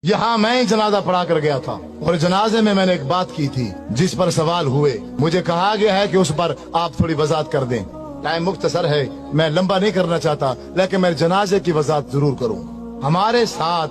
यहाँ मैं जनाजा पढ़ा कर गया था और जनाजे में मैंने एक बात की थी जिस पर सवाल हुए। मुझे कहा गया है कि उस पर आप थोड़ी वजाहत कर दें। टाइम मुख्तसर है, मैं लंबा नहीं करना चाहता, लेकिन मैं जनाजे की वजाहत जरूर करूँ। हमारे साथ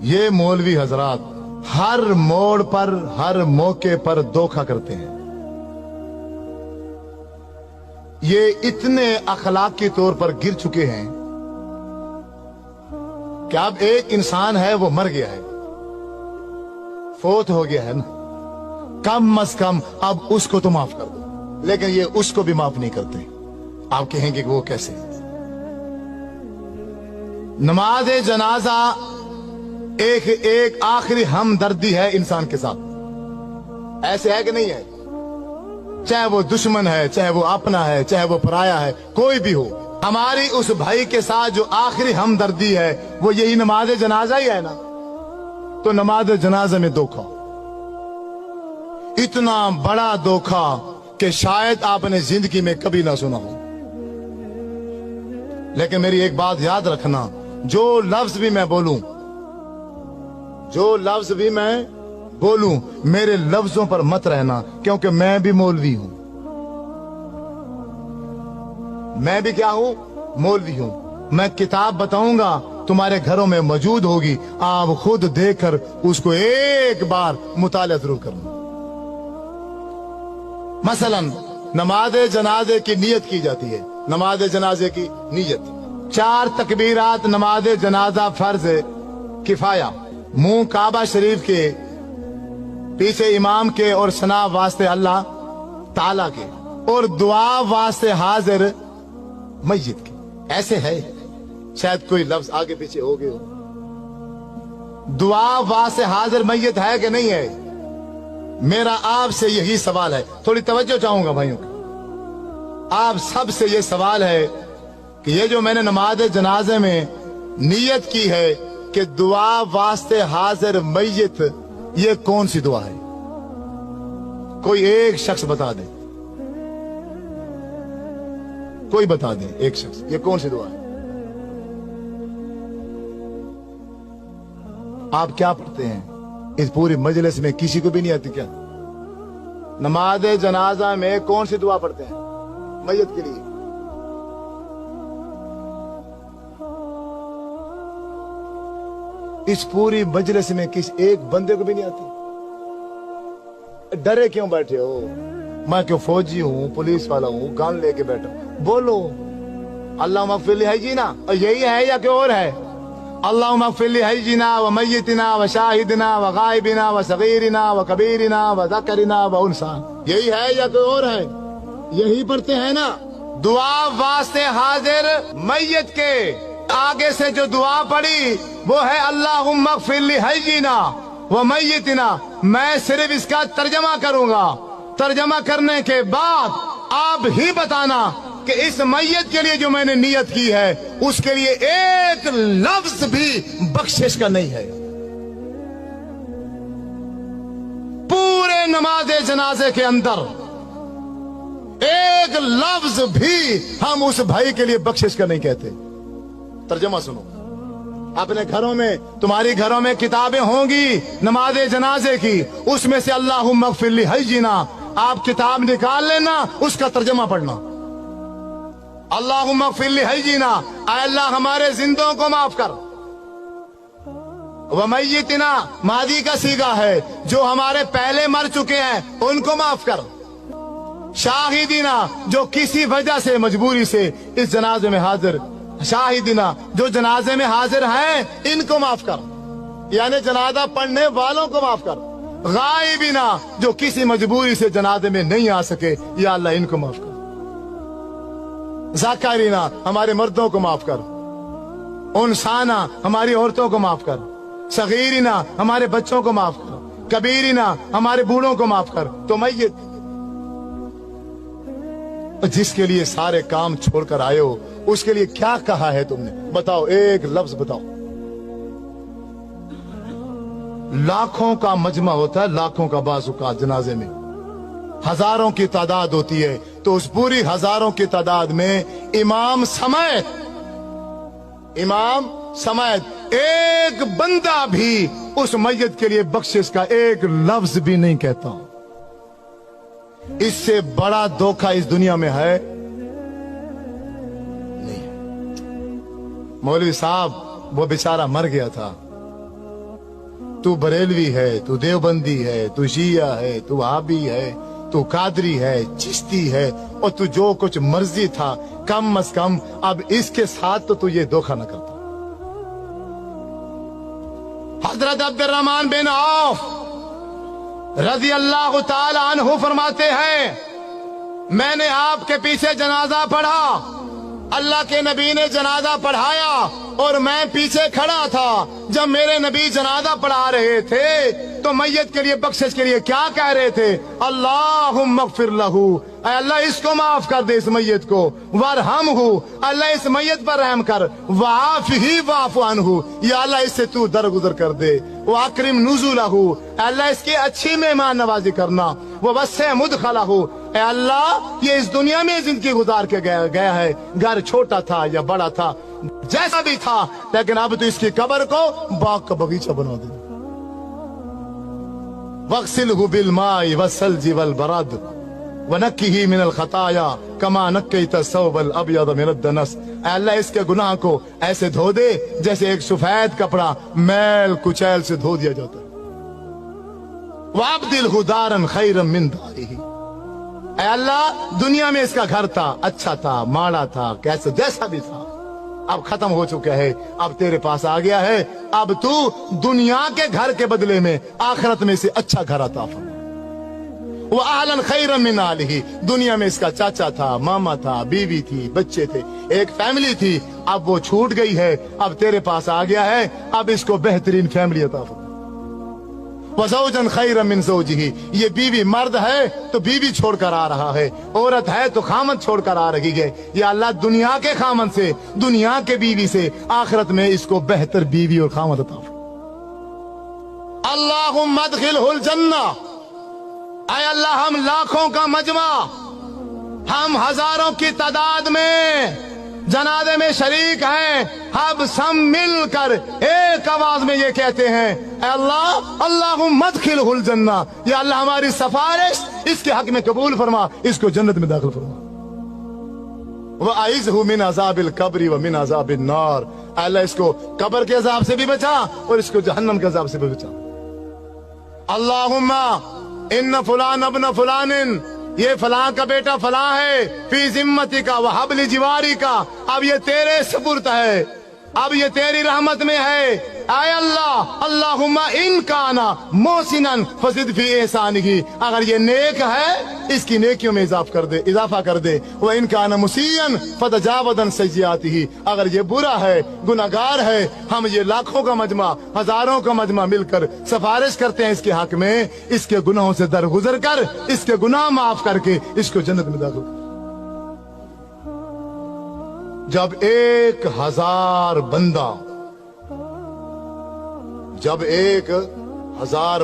ये मौलवी हजरात हर मोड़ पर, हर मौके पर धोखा करते हैं। ये इतने अखलाकी तौर पर गिर चुके हैं कि अब एक इंसान है वो मर गया है, फोत हो गया है ना, कम अज कम अब उसको तो माफ कर दो, लेकिन ये उसको भी माफ नहीं करते। आप कहेंगे कि वो कैसे? नमाज जनाजा एक आखिरी हमदर्दी है इंसान के साथ। ऐसे है कि नहीं है? चाहे वो दुश्मन है, चाहे वो अपना है, चाहे वो पराया है, कोई भी हो, हमारी उस भाई के साथ जो आखिरी हमदर्दी है वो यही नमाज जनाजा ही है ना। तो नमाज जनाजा में धोखा, इतना बड़ा धोखा कि शायद आपने जिंदगी में कभी ना सुना हो। लेकिन मेरी एक बात याद रखना, जो लफ्ज भी मैं बोलूं, जो लफ्ज भी मैं बोलूं, मेरे लफ्जों पर मत रहना, क्योंकि मैं भी मौलवी हूं। मैं भी क्या हूं? मौलवी हूं। मैं किताब बताऊंगा, तुम्हारे घरों में मौजूद होगी, आप खुद देखकर उसको एक बार मुताला जरूर करना। मसलन नमाज जनाजे की नियत की जाती है। नमाज जनाजे की नियत 4 तकबीरात नमाज जनाजा फर्ज किफाया, मुंह काबा शरीफ के, पीछे इमाम के और सना वास्ते अल्लाह ताला के, और दुआ वास्ते हाजिर मस्जिद के। ऐसे है, शायद कोई लफ्ज आगे पीछे हो गए हो। दुआ वास्ते हाजिर मस्जिद है कि नहीं है? मेरा आपसे यही सवाल है, थोड़ी तवज्जो चाहूंगा भाइयों की। आप सबसे ये सवाल है कि ये जो मैंने नमाज जनाजे में नियत की है कि दुआ वास्ते हाजिर मय्यत, ये कौन सी दुआ है? कोई एक शख्स बता दे, कोई बता दे एक शख्स, ये कौन सी दुआ है? आप क्या पढ़ते हैं? इस पूरी मजलिस में किसी को भी नहीं आती क्या? नमाज जनाजा में कौन सी दुआ पढ़ते हैं मय्यत के लिए? इस पूरी मजलिस में किस एक बंदे को भी नहीं आती? डरे क्यों बैठे हो? मैं क्यों फौजी हूं, पुलिस वाला हूं, गन लेके बैठा हूं? बोलो अल्लाह मगफिर है जी ना, यही है या कोई और है? अल्लाह मगफिर है जी ना, व मय्यतना व शाहिदना व गायबिना व सगीरना व कबीरना व ज़करना व उनसा, यही है या कोई और है? यही पढ़ते हैं ना। दुआ वास्ते हाजिर मय्यत के आगे से जो दुआ पड़ी वो है अल्लाहुम्मा मगफिर लिहय्यिना व मय्यितना। मैं सिर्फ इसका तर्जमा करूंगा, तर्जमा करने के बाद आप ही बताना कि इस मय्यत के लिए जो मैंने नियत की है उसके लिए एक लफ्ज भी बख्शिश का नहीं है। पूरे नमाज जनाजे के अंदर एक लफ्ज भी हम उस भाई के लिए बख्शिश का नहीं कहते। तर्जमा सुनो, अपने घरों में, तुम्हारी घरों में किताबें होंगी नमाज जनाजे की, उसमें से अल्लाहुम्मा मगफिर लिहय्यिना आप किताब निकाल लेना, उसका तर्जमा पढ़ना। अल्लाहुम्मा मगफिर लिहय्यिना, ऐ अल्लाह हमारे जिंदों को माफ कर। व मय्यितना मादी का सीगा है, जो हमारे पहले मर चुके हैं उनको माफ कर। शाहिदीना जो किसी वजह से मजबूरी से इस जनाजे में हाजिर, शाहिदीना जो जनाजे में हाजिर हैं इनको माफ कर, यानी जनाजा पढ़ने वालों को माफ कर। गायबीना जो किसी मजबूरी से जनाजे में नहीं आ सके, या अल्लाह इनको माफ कर। ज़ाकिरीना हमारे मर्दों को माफ कर। उनसाना हमारी औरतों को माफ कर। सगीरीना हमारे बच्चों को माफ कर। कबीरीना हमारे बूढ़ों को माफ कर। तो मय्यत जिसके लिए सारे काम छोड़कर आए हो, उसके लिए क्या कहा है तुमने? बताओ, एक लफ्ज बताओ। लाखों का मजमा होता है, लाखों का बाज़ुका जनाजे में हजारों की तादाद होती है, तो उस पूरी हजारों की तादाद में इमाम समेत एक बंदा भी उस मैयत के लिए बख्शिश का एक लफ्ज भी नहीं कहता। इससे बड़ा धोखा इस दुनिया में है नहीं। मौलवी साहब वो बेचारा मर गया था। तू बरेलवी है, तू देवबंदी है, तू शिया है, तू वहाबी है, तू कादरी है, चिश्ती है, और तू जो कुछ मर्जी था, कम अज कम अब इसके साथ तो तू ये धोखा न करता। हजरत अब्दुर्रहमान बिन औफ रजी अल्लाह ताला अन्हु फरमाते हैं, मैंने आपके पीछे जनाजा पढ़ा, अल्लाह के नबी ने जनाजा पढ़ाया और मैं पीछे खड़ा था। जब मेरे नबी जनाजा पढ़ा रहे थे तो मैयत के लिए बख्शिश के लिए क्या कह रहे थे? अल्लाहुम्मा अग़फिर लहू, अल्लाह इसको माफ कर दे, इस मैयत को। वरहमहू, अल्लाह इस मैयत पर रहम कर। वाफ़िही वाफ़ु अन्हु, या अल्लाह इससे तू दरगुजर कर दे। वअकरिम नुज़ुलहू, अल्लाह इसकी अच्छी मेहमान नवाजी करना। ववस्सिअ मुदखलहू, अल्लाह ये इस दुनिया में जिंदगी गुजार के गया है, घर छोटा था या बड़ा था, जैसा भी था, लेकिन अब तो इसकी कब्र को बाग का बगीचा बना दे। वग़सिलहु बिलमाइ वस्सल्जि वलबरद वनक्किही मिनल खताया कमा नक्कैत सौबल अब्यद मिनद दनस, अल्लाह इसके गुनाह को ऐसे धो दे जैसे एक सफेद कपड़ा मैल कुचैल से धो दिया जाता है। वअब्दिलहु दारन खैरन मिन दारिही, अल्लाह दुनिया में इसका घर था, अच्छा था, माड़ा था, कैसे जैसा भी था, अब खत्म हो चुका है, अब तेरे पास आ गया है। अब तू दुनिया के घर के बदले में आखिरत में से अच्छा घर अता फरमा। वो आहलन खैरन मिन आलिही, दुनिया में इसका चाचा था, मामा था, बीवी थी, बच्चे थे, एक फैमिली थी, अब वो छूट गई है, अब तेरे पास आ गया है, अब इसको बेहतरीन फैमिली अता फरमा। वज़ौजन खैरन मिन ज़ौजिही, ये बीवी मर्द है तो बीवी छोड़कर आ रहा है, औरत है तो खामद छोड़कर आ रही है। या अल्लाह दुनिया के खामद से, दुनिया के बीवी से आखिरत में इसको बेहतर बीवी और खामद अता फरमा। अल्लाहुम्मा अदखिलहुल जन्ना, ऐ अल्लाह हम लाखों का मजमा, हम हजारों की तादाद में जनाजे में शरीक हैं, हम सब मिलकर एक आवाज में ये कहते हैं, अल्लाह अल्लाहुम्मा अदखिलहुल जन्ना, या अल्लाह हमारी सिफारिश इसके हक में कबूल फरमा, इसको जन्नत में दाखिल फरमा। वअइज़हु मिन अज़ाबिल कब्रि व मिन अज़ाबिन नार, अल्लाह इसको कब्र के अजाब से भी बचा और इसको जहन्नम के अजाब से भी बचा। अल्लाहुम्मा इन्न फुलान अब्न फुलानिन, ये फलां का बेटा फलां है, फी जिम्मती का वहबली जिवारी का, अब ये तेरे सुपुर्द है, अब ये तेरी रहमत में है। आय अल्लाह अल्लाहुम्मा इन काना मोहसिनन फज़िद फी एहसानिही, अगर ये नेक है इसकी नेकियों में इजाफा कर दे। व इन काना मुसीअन फतजावदन सय्यातिही, अगर ये बुरा है, गुनाहगार है, हम ये लाखों का मजमा, हजारों का मजमा मिलकर सिफारिश करते हैं इसके हक में, इसके गुनाहों से दरगुजर कर, इसके गुनाह माफ करके इसको जन्नत में दाखिल कर। जब 1000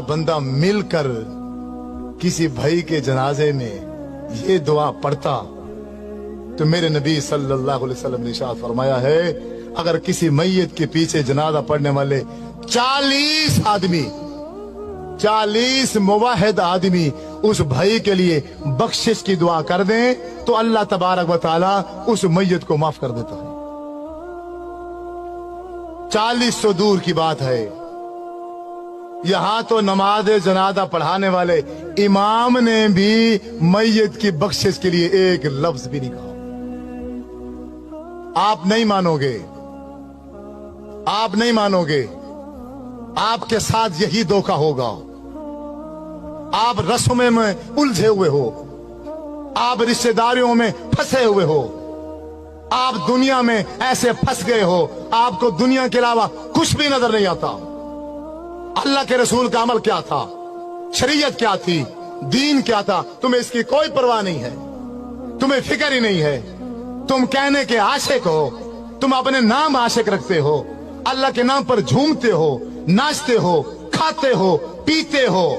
बंदा मिलकर किसी भाई के जनाजे में ये दुआ पढ़ता तो मेरे नबी सल्लल्लाहु अलैहि वसल्लम ने इरशाद फरमाया है, अगर किसी मैयत के पीछे जनाजा पढ़ने वाले 40 आदमी, 40 मुवाहिद आदमी उस भाई के लिए बख्शिश की दुआ कर दें तो अल्लाह तबारक व तआला उस मैयत को माफ कर देता है। 40 तो दूर की बात है, यहां तो नमाज जनाजा पढ़ाने वाले इमाम ने भी मैयत की बख्शिश के लिए एक लफ्ज भी नहीं कहा। आप नहीं मानोगे, आप नहीं मानोगे, आपके साथ यही धोखा होगा। आप रस्मों में उलझे हुए हो, आप रिश्तेदारियों में फंसे हुए हो, आप दुनिया में ऐसे फंस गए हो, आपको दुनिया के अलावा कुछ भी नजर नहीं आता। अल्लाह के रसूल का अमल क्या था, शरीयत क्या थी, दीन क्या था, तुम्हें इसकी कोई परवाह नहीं है, तुम्हें फिक्र ही नहीं है। तुम कहने के आशिक हो, तुम अपने नाम आशिक रखते हो, अल्लाह के नाम पर झूमते हो, नाचते हो, खाते हो, पीते हो,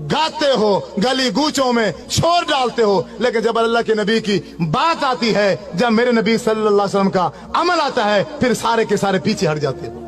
गाते हो, गली गूचों में शोर डालते हो, लेकिन जब अल्लाह के नबी की बात आती है, जब मेरे नबी सल्लल्लाहु अलैहि वसल्लम का अमल आता है, फिर सारे के सारे पीछे हट जाते हो।